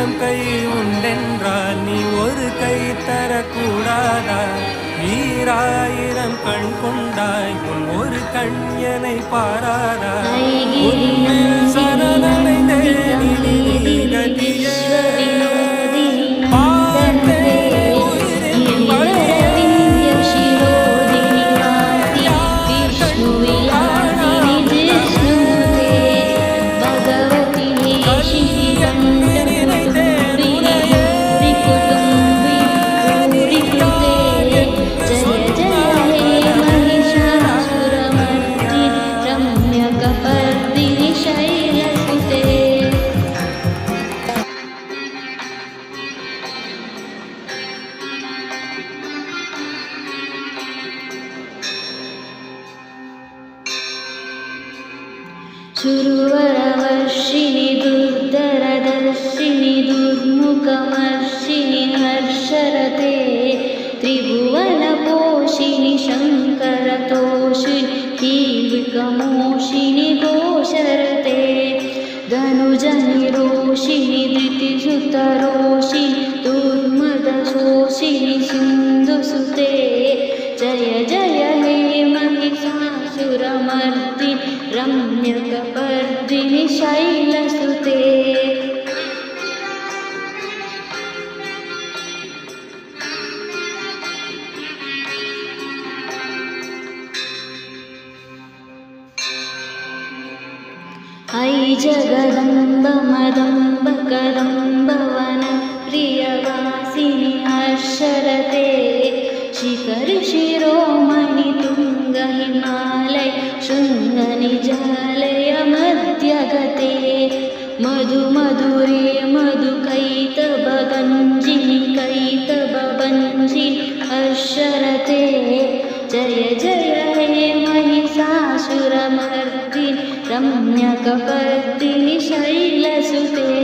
ஆயிரம் கை உண்டென்றால் நீ ஒரு கை தரக்கூடாதா? ஈராயிரம் கண் கொண்டாய் உன் ஒரு கண் என்னை பாராதா? உன்னில் சரணடைந்தேன் இனி நீ கதியே. सुरवरवर्षिणि दुर्धरदर्शिनि दुर्मुखमर्षिणि हर्षरते त्रिभुवनपोषिणि शङ्करतोषिणि कीलिकमोषिणि घोषरते धनुजनिरोषिणि धृतिसुतरोषिणि दुर्मदशोषिणि सिन्धुसुते जय जय हे महिषासुरमर्दिनि रम्यकपर्दिनि शैलसुते. ऐ जगदम्ब मदम्ब कदम्ब वनप्रियवासिनि हर्षरते शिखरि शिरोमणि तुङ्ग हिमालय शृङ्गनिजालय मध्यगते मधु मधुरे मधुकैतभगञ्जिनि कैतभभञ्जिनि हर्षरते जय जय हे महिषासुरमर्दिनि रम्यकपर्दिनि शैलसुते.